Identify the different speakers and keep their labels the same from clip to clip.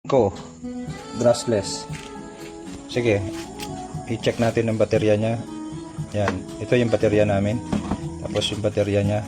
Speaker 1: Ko brushless. Sige, i-check natin ang baterya niya. Yan, ito yung baterya namin. Tapos yung baterya niya.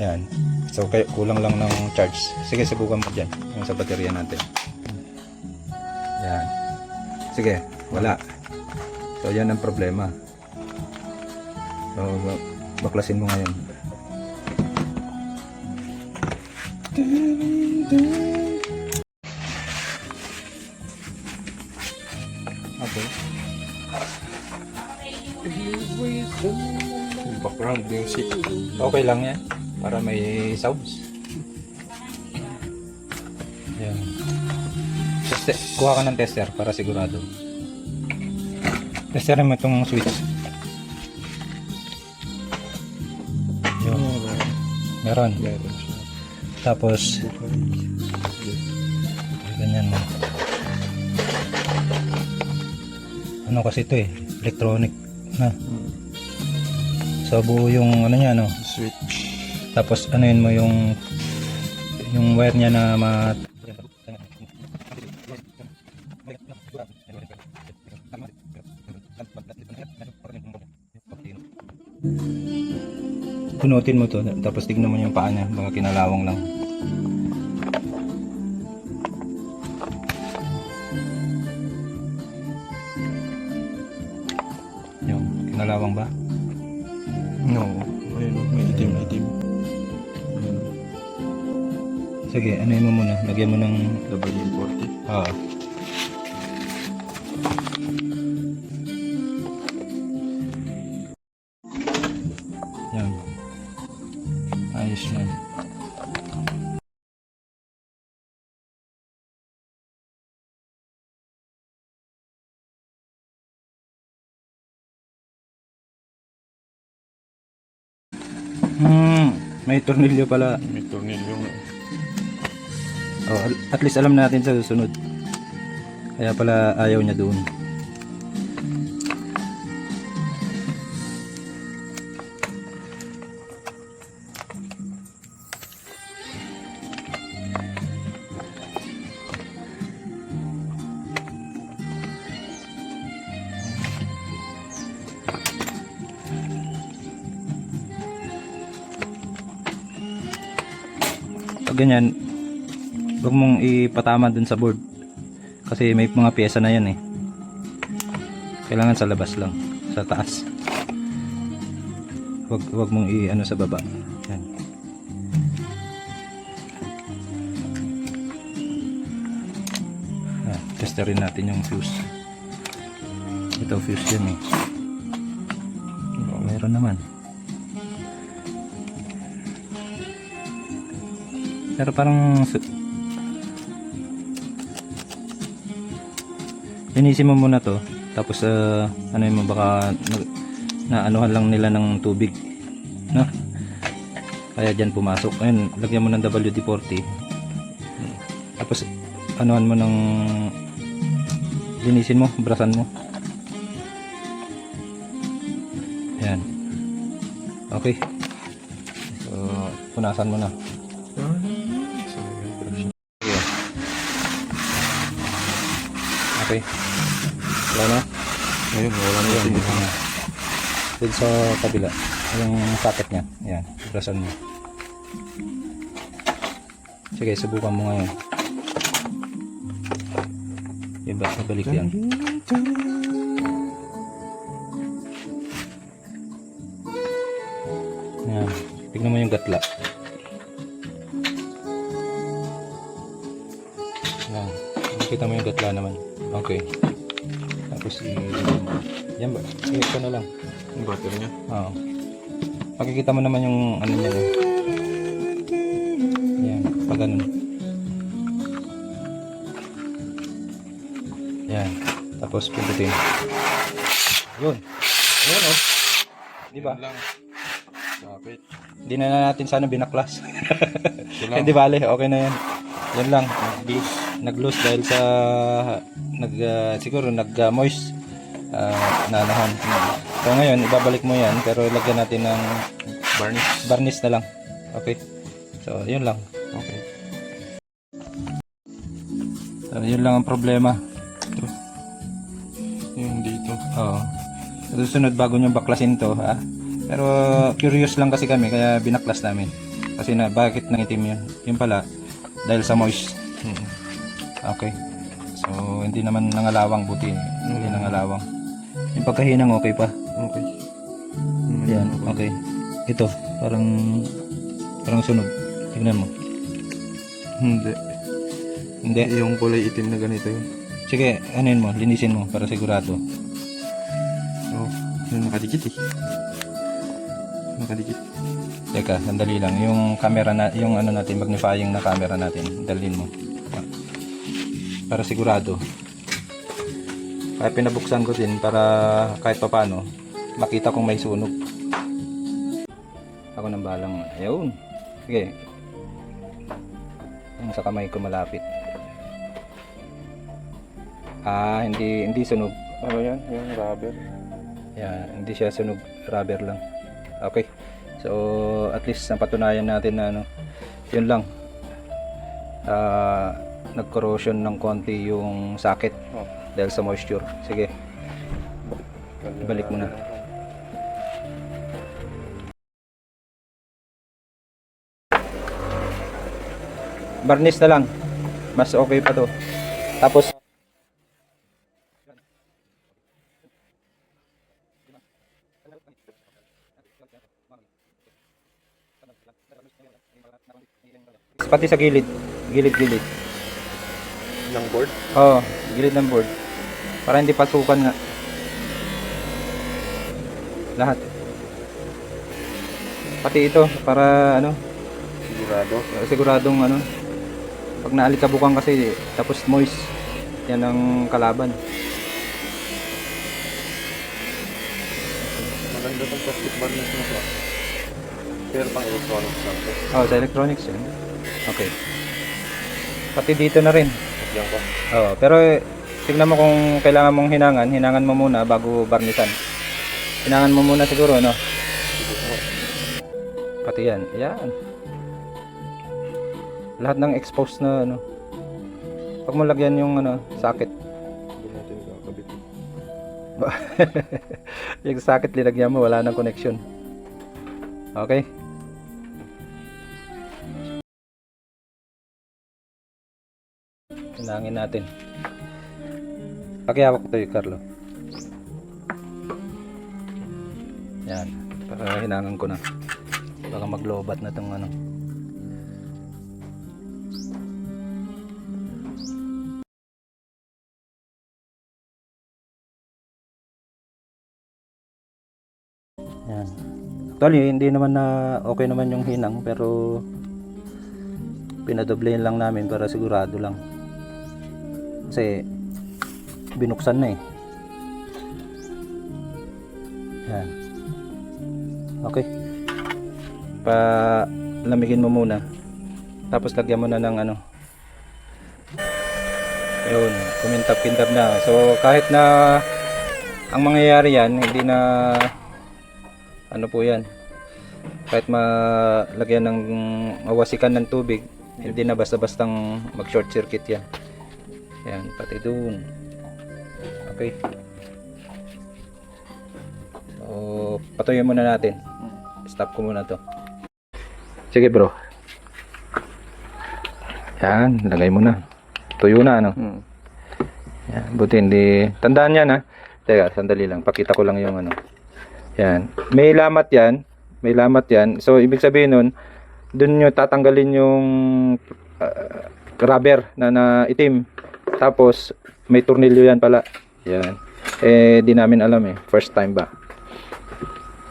Speaker 1: Yan. So kulang lang ng charge. Sige, subukan mo dyan yung sa baterya natin. Yan. Sige, wala. So yan ang problema. So baklasin mo ngayon. Okay.
Speaker 2: Background music.
Speaker 1: Okay lang yan. Para may sounds. Yan. Kuha ka ng tester para sigurado. Testerin mo itong switch. Yun. Meron. Tapos ganyan mo. Ano kasi ito eh, electronic na. So buo yung ano niya, no.
Speaker 2: Switch.
Speaker 1: Tapos anuin mo yung wire niya na punutin mo to, tapos tignan mo yung paa niya, baka kinalawang lang. Yung kinalawang ba?
Speaker 2: No. Ayun, may itim-itim.
Speaker 1: Sige, anuin mo muna, lagyan mo ng
Speaker 2: W40.
Speaker 1: Yan. Ayos na. May tornilyo pala.
Speaker 2: May tornilyo nga.
Speaker 1: Oh, at least alam natin sa susunod. Kaya pala ayaw niya doon. Pag ganyan, huwag mong ipatama dun sa board kasi may mga pyesa na yan eh. Kailangan sa labas lang, sa taas. Huwag mong i-ano sa baba. Yan. Testerin natin yung fuse. Ito fuse yan eh. Meron naman. Pero parang linisin mo muna to, tapos ano mo, baka na anuhan lang nila ng tubig, no? Kaya dyan pumasok. Ayun, lagyan mo ng WD-40, tapos anuhan mo ng linisin mo, brasan mo. Yan. Okay, so punasan mo na. Okay. Wala na?
Speaker 2: Ayun, wala na yan.
Speaker 1: Dito sa kabila. Yung socket niya. Ayan. Brasan mo. Sige, subukan mo ngayon. Ibalik yan. Ayan. Tignan mo yung gatla. Ayan. Kita mo yung gatla naman. Okay. Tapos yan ba? Ito na lang.
Speaker 2: Yung battery niya.
Speaker 1: Oo. Makikita mo naman yung ano niya. Yan. Pag ganun. Yan. Tapos pindutin. Yun. Yun oh. Di ba?
Speaker 2: Yan lang. Kapit.
Speaker 1: Hindi na natin sana binaklas. Hindi bale. Okay na yan. Yan lang. Nag-loose dahil sa siguro nag-moist naanahan. So ngayon ibabalik mo yan, pero lagyan natin ng varnish na lang. Okay, so yun lang.
Speaker 2: Okay.
Speaker 1: So, yun lang ang problema.
Speaker 2: Yung dito.
Speaker 1: Oo. Susunod bago nyo baklasin to, ha? Pero curious lang kasi kami kaya binaklas namin. Kasi na bakit nangitim yun? Yun pala dahil sa moist. Okay. So hindi naman nangalawang, buti. Hindi nangalawang. Yung pagkahinang okay pa.
Speaker 2: Okay.
Speaker 1: Yan, okay. Ito, parang sunog. Tignan mo.
Speaker 2: Hindi.
Speaker 1: Hindi.
Speaker 2: Yung kulay itim na ganito yun.
Speaker 1: Sige, anuin mo, linisin mo para sigurado.
Speaker 2: Oh, yung nakadikit eh. Nakadikit.
Speaker 1: Teka, sandali lang. Yung camera na, yung ano natin, magnifying na camera natin, dalhin mo. Para sigurado. Kaya pinabuksan ko din para kahit papaano makita kong may sunog. Ako nang balang. Ayun. Sige. Yung sa kamay ko malapit. Ah, hindi sunog.
Speaker 2: Ano yan? Yung rubber.
Speaker 1: Yan, hindi siya sunog, rubber lang. Okay. So, at least napatunayan natin na ano, yun lang. Nag-corrosion ng konti yung socket dahil sa moisture. Sige. Balik mo na. Varnish na lang. Mas okay pa to. Tapos pati sa gilid, gilid.
Speaker 2: Ng board?
Speaker 1: Oo, gilid ng board. Para hindi pasukan nga. Lahat. Pati ito para ano,
Speaker 2: Sigurado.
Speaker 1: siguradong ano. Pag naalikabukan kasi tapos moist, yan ang kalaban.
Speaker 2: Maganda tong plastic varnish na to. Pero pang electronics lang to.
Speaker 1: Oh, sa electronics yun. Okay. Pati dito na rin.
Speaker 2: Diyan ko.
Speaker 1: Oh, pero tingnan mo kung kailangan mong hinangan mo muna bago barnisan. Hinangan mo muna siguro, no? Pati yan. Yan. Lahat ng exposed na ano. Pag mo lagyan yung ano, socket.
Speaker 2: Hindi natin kakabit.
Speaker 1: Yung socket linagyan mo, wala nang connection. Okay? Hinangin natin. Pakihawak ko tayo, Carlo. Yan. Para hinangan ko na. Baka maglobat na itong ano. Yan. Actually, hindi naman na okay naman yung hinang, pero pinadoblehin lang namin para sigurado lang. Kasi binuksan na eh. Yan. Okay. Lamigin mo muna. Tapos lagyan mo na ng ano. Yun, kumintap-kintap na. So kahit na ang mangyayari yan, hindi na ano po yan. Kahit malagyan ng mawasikan ng tubig, hindi na basta-bastang mag-short circuit yan. Yan, pati doon. Okay. So, patuloy muna natin. Stop ko muna to. Sige bro. Yan, lagay mo na. Tuyo na ano. Yan, buti hindi. Tandaan yan ha. Teka, sandali lang. Pakita ko lang yung ano. Yan. May lamat yan. May lamat yan. So, ibig sabihin nun, dun nyo tatanggalin yung rubber na itim. Tapos, may tornilyo yan pala. Yan. Eh, di namin alam eh. First time ba.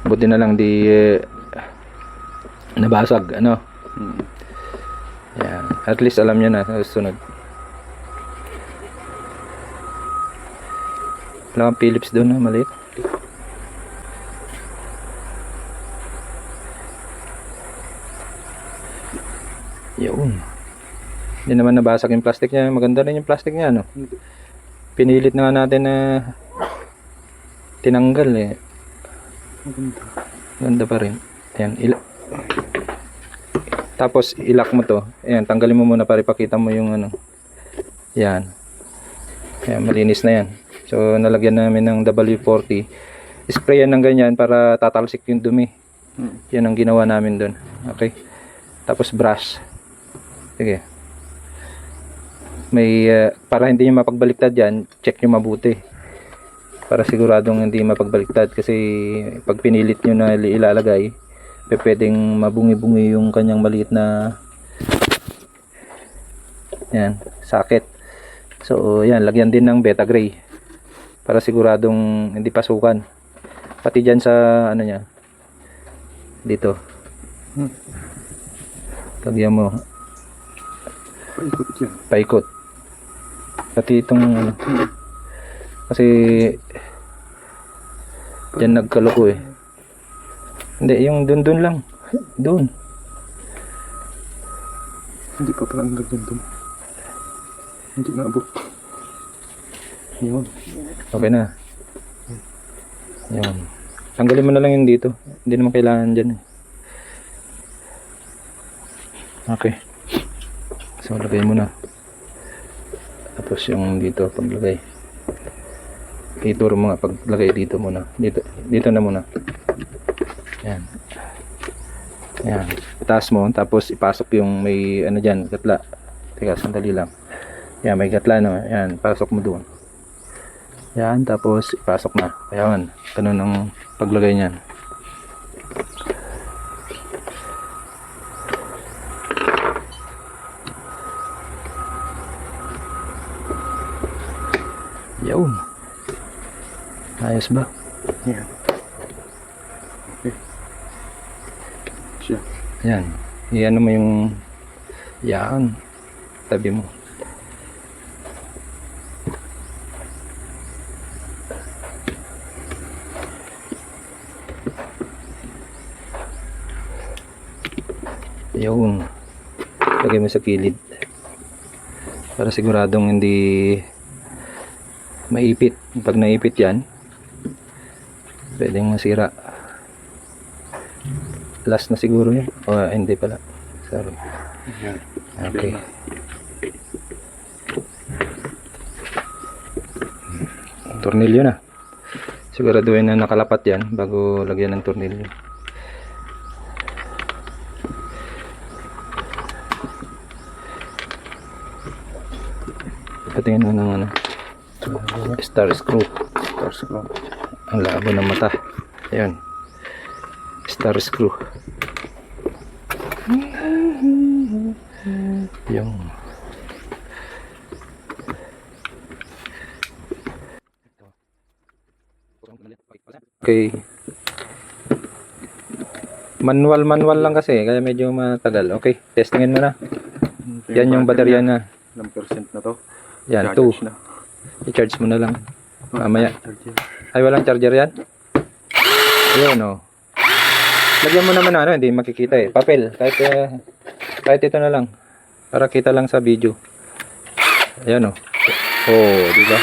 Speaker 1: Buti na lang di nabasag. Ano? Yan. At least alam nyo na sa susunod. Wala kang Philips doon na maliit. Yun. Hindi naman nabasag yung plastic niya. Maganda rin yung plastic niya, no? Pinilit na nga natin na tinanggal eh. Ganda pa rin. Ayan, tapos ilak mo to. Ayan, tanggalin mo muna para ipakita mo yung ano. Yan. Ayan, malinis na yan. So, nalagyan namin ng W40. Sprayan ng ganyan para tatalsik yung dumi. Yan ang ginawa namin doon. Okay. Tapos brush. Sige. May, para hindi nyo mapagbaliktad yan, check nyo mabuti. Para siguradong hindi mapagbaliktad. Kasi pag pinilit nyo na ilalagay, pwedeng mabungi-bungi yung kanyang maliit na yan, socket. So, yan, lagyan din ng beta gray para siguradong hindi pasukan. Pati dyan sa ano niya dito. Lagyan mo
Speaker 2: Paikot yan.
Speaker 1: paikot. Pati itong ano, kasi dyan nagkaloko eh. Hindi, yung dun lang. Dun.
Speaker 2: Hindi pa pala ang ganyan dun. Hindi naabot. Yun.
Speaker 1: Okay na. Yan. Tanggalin mo na lang yung dito. Hindi naman kailangan dyan eh. Okay. So, lagay mo na. Tapos yung dito, paglagay. Ituro mo nga, paglagay dito muna. Dito na muna. Yan. Yan. Itaas mo, tapos ipasok yung may ano dyan, gatla. Teka, sandali lang. Yan, may gatla no. Yan, pasok mo doon. Yan, tapos ipasok na. Ayan, ganun ang paglagay niyan. Yun. Ayos ba?
Speaker 2: Yan. Okay. Siya.
Speaker 1: Yan. Iyan mo yung yan. Tabi mo. Yun. Lagay mo sa kilid. Para siguradong hindi maipit. Pag naipit yan, pwedeng masira. Last na siguro yan. O hindi pala. Sorry.
Speaker 2: Yan.
Speaker 1: Okay. Tornilyo na. Siguraduhin na nakalapat yan bago lagyan ng tornilyo. Patingin mo ng ano. Star screw.
Speaker 2: Star screw.
Speaker 1: Ang labo ng mata. Ayun. Star screw. Yung okay. Manual lang kasi kaya medyo matagal. Okay, testingin mo na. Yan yung baterya na.
Speaker 2: Ilang percent na to?
Speaker 1: Yan,
Speaker 2: Charge
Speaker 1: 2.
Speaker 2: na.
Speaker 1: I-charge mo na lang. Mamaya.
Speaker 2: Charger.
Speaker 1: Ay, walang charger yan? Ayun, oh. Lagyan mo naman ano, hindi makikita eh. Papel. Kahit ito na lang. Para kita lang sa video. Ayan, oh. Oh, di ba?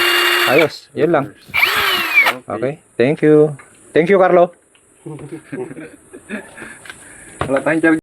Speaker 1: Ayos. Yun lang. Okay. Thank you. Thank you, Carlo.
Speaker 2: Wala tayong charger.